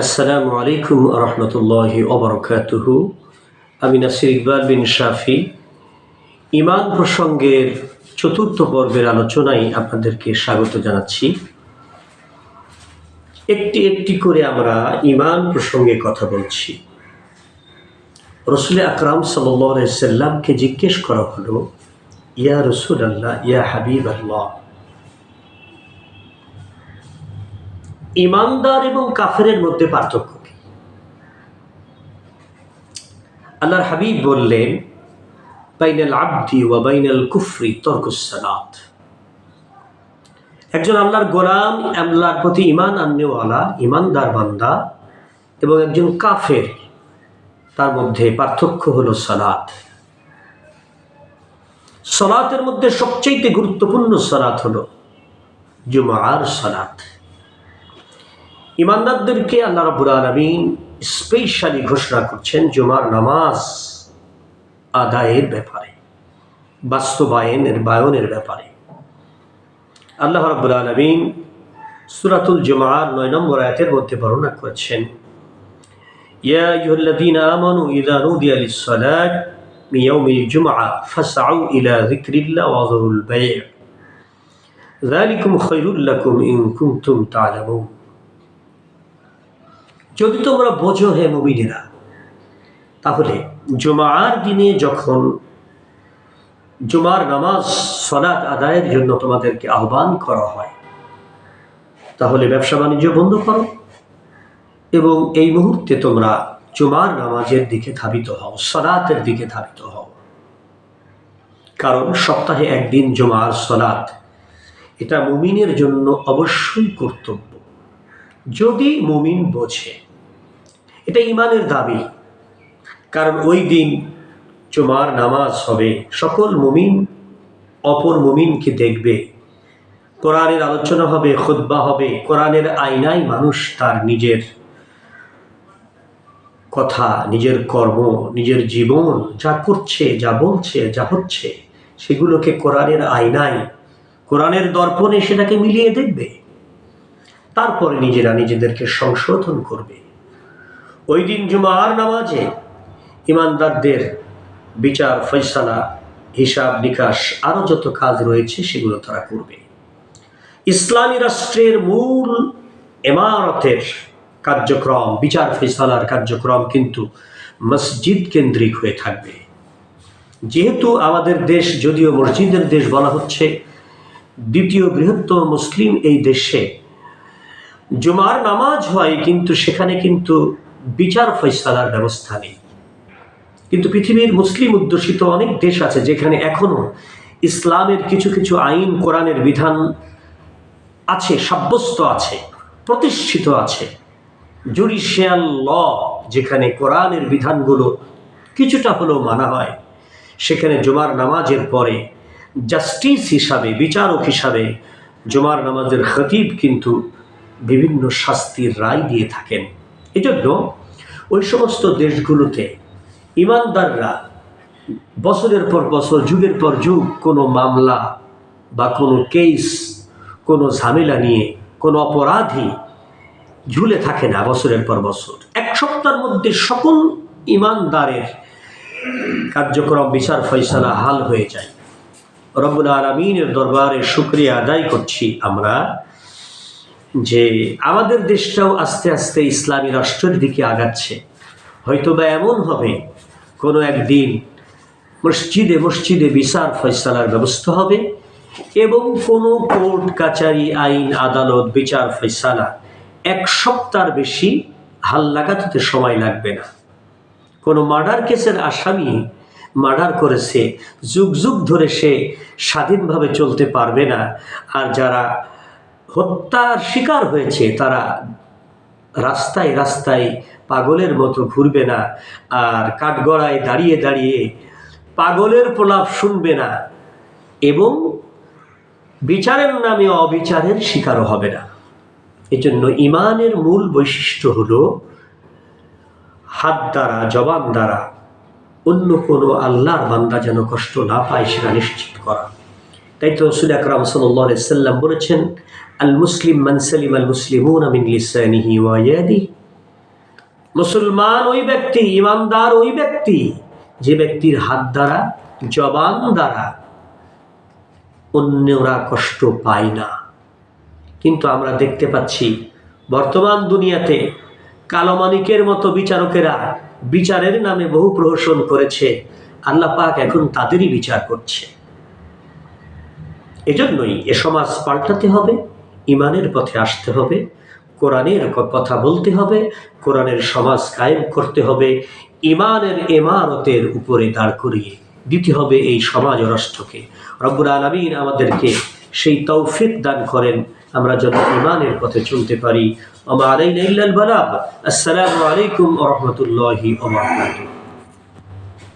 আসসালামু আলাইকুম রহমতুল্লাহি ওবরকাতুহু। আমি নাসির ইকবাল বিন শাফি ইমান প্রসঙ্গের চতুর্থ পর্বের আলোচনায় আপনাদেরকে স্বাগত জানাচ্ছি। একটি একটি করে আমরা ইমান প্রসঙ্গে কথা বলছি। রসুল আকরাম সাল্লাল্লাহু আলাইহি সাল্লামকে জিজ্ঞেস করা হলো, ইয়া রাসূলুল্লাহ, ইয়া হাবিবাল্লাহ, ইমানদার এবং কাফেরের মধ্যে পার্থক্য কি? আল্লাহর হাবিব বললেন, বাইনাল আবদি ওয়া বাইনাল কুফরি তরকুস সালাত। একজন আল্লাহর গোলাম, আল্লাহর প্রতি ঈমান আননেওয়ালা ঈমানদার বান্দা এবং একজন কাফের, তার মধ্যে পার্থক্য হলো সালাত। সালাতের মধ্যে সবচেয়ে গুরুত্বপূর্ণ সালাত হলো জুমার সালাত। ঈমানদারদেরকে আল্লাহ রাব্বুল আলামিন স্পেশালি ঘোষণা করছেন জুমার নামাজ আদায়ের ব্যাপারে, বাস্তবায়নের ব্যাপারে। আল্লাহ রাব্বুল আলামিন সূরাতুল জুমার 9 নম্বর আয়াতের মধ্যে বর্ণনা করেছেন, ইয়া আইয়ুহাল্লাযীনা আমানু ইযা নুদিয়া লিস-সালাতি মিন ইয়াউমিল জুমআহ ফাসআউ ইলা যিকরিল্লাহি ওয়া যারুল বাই', যালিকুম খায়রুল লাকুম ইন কুনতুম তা'লামুন। যদি তোমরা বোঝো হে মুমিনেরা, তাহলে জুমার দিনে যখন জুমার নামাজ সালাত আদায়ের জন্য তোমাদেরকে আহ্বান করা হয়, তাহলে ব্যবসা বাণিজ্য বন্ধ করো এবং এই মুহূর্তে তোমরা জুমার নামাজের দিকে ধাবিত হও, সালাতের দিকে ধাবিত হও। কারণ সপ্তাহে একদিন জুমার সালাত, এটা মুমিনের জন্য অবশ্যই কর্তব্য, যদি মুমিন বোঝে। এটা ঈমানের দাবি, কারণ ওই দিন জুমার নামাজ হবে, সকল মুমিন অপর মুমিনকে দেখবে, কোরআনের আলোচনা হবে, খুতবা হবে, কোরআনের আয়নায় মানুষ তার নিজের কথা, নিজের কর্ম, নিজের জীবন, যা করছে, যা বলছে, যা হচ্ছে, সেগুলোকে কোরআনের আয়নায়, কোরআনের দর্পণে সেটাকে মিলিয়ে দেখবে। তারপরে নিজেরা নিজেদেরকে সংশোধন করবে। ওই দিন জুমার নামাজে ঈমানদারদের বিচার, ফয়সালা, হিসাব নিকাশ, আরো যত কাজ রয়েছে সেগুলো তারা করবে। ইসলামী রাষ্ট্রের মূল ইমারতের কার্যক্রম, বিচার ফয়সালার কার্যক্রম কিন্তু মসজিদ কেন্দ্রিক হয়ে থাকবে। যেহেতু আমাদের দেশ যদিও মসজিদের দেশ বলা হচ্ছে, দ্বিতীয় বৃহত্তম মুসলিম এই দেশে জুমার নামাজ হয়, কিন্তু সেখানে কিন্তু বিচার ফয়সালার ব্যবস্থা নেই। কিন্তু পৃথিবীর মুসলিম অধ্যুষিত অনেক দেশ আছে যেখানে এখনো ইসলামের কিছু কিছু আইন, কোরআনের বিধান আছে, সাব্যস্ত আছে, প্রতিষ্ঠিত আছে। জুডিশিয়াল ল, যেখানে কোরআনের বিধানগুলো কিছুটা হলেও মানা হয়, সেখানে জুমার নামাজের পরে জাস্টিস হিসাবে, বিচারক হিসাবে জুমার নামাজের খতিব কিন্তু বিভিন্ন শাস্তির রায় দিয়ে থাকেন। এজন্য ওই সমস্ত দেশগুলোতে ঈমানদাররা বছরের পর বছর, যুগের পর যুগ কোনো মামলা বা কোনো কেস, কোনো ঝামেলা নিয়ে কোনো অপরাধী ঝুলে থাকে না বছরের পর বছর। এক সপ্তাহের মধ্যে সকল ঈমানদারের কার্যক্রম, বিচার ফয়সালা হাল হয়ে যায়। রব্বুল আলামিনের দরবারে শুকরিয়া আদায় করছি আমরা যে আমাদের দেশটাও আস্তে আস্তে ইসলামী রাষ্ট্রের দিকে আগাচ্ছে। হয়তোবা এমন হবে কোনো একদিন মসজিদে মসজিদে বিচার ফয়সালার ব্যবস্থা হবে এবং কোনো কোর্ট কাচারি, আইন আদালত, বিচার ফয়সালা এক সপ্তাহের বেশি হালনাগাদ সময় লাগবে না। কোনো মার্ডার কেসের আসামি মার্ডার করেছে, যুগ যুগ ধরে সে স্বাধীনভাবে চলতে পারবে না। আর যারা হত্যার শিকার হয়েছে তারা রাস্তায় রাস্তায় পাগলের মতো ঘুরবে না, আর কাঠগড়ায় দাঁড়িয়ে দাঁড়িয়ে পাগলের প্রলাপ শুনবে না, এবং বিচারের নামে অবিচারের শিকারও হবে না। এজন্য ঈমানের মূল বৈশিষ্ট্য হলো হাত দ্বারা, জবান দ্বারা অন্য কোনো আল্লাহর বান্দা যেন কষ্ট না পায় সেটা নিশ্চিত করা। তাই তো রাসূল আকরাম সাল্লাল্লাহু আলাইহি সাল্লাম বলেছেন, আল মুসলিম মান সালিমা আল মুসলিমুনা মিন লিসানিহি ওয়া ইয়াদিহি মুসলমান ওই ব্যক্তি, ইমানদার ওই ব্যক্তি যে ব্যক্তির হাত দ্বারা, জবান দ্বারা অন্যরা কষ্ট পায় না। কিন্তু আমরা দেখতে পাচ্ছি বর্তমান দুনিয়াতে কালোমানিকের মতো বিচারকেরা বিচারের নামে বহু প্রহসন করেছে, আল্লাহ পাক এখন তাদেরই বিচার করছে। এজন্যই এ সমাজ পাল্টাতে হবে, ইমানের পথে আসতে হবে, কোরআনের কথা বলতে হবে, কোরআনের সমাজ কায়েম করতে হবে, ইমানের ইমারতের উপরে দাঁড় করিয়ে দিতে হবে এই সমাজ রাষ্ট্রকে। রব্বুল আলামিন আমাদেরকে সেই তৌফিক দান করেন, আমরা যেন ইমানের পথে চলতে পারি। ওয়া মা আলাইনা ইল্লাল বালাগ। আসসালামু আলাইকুম ওয়া রাহমাতুল্লাহি ওয়া বারাকাতুহু।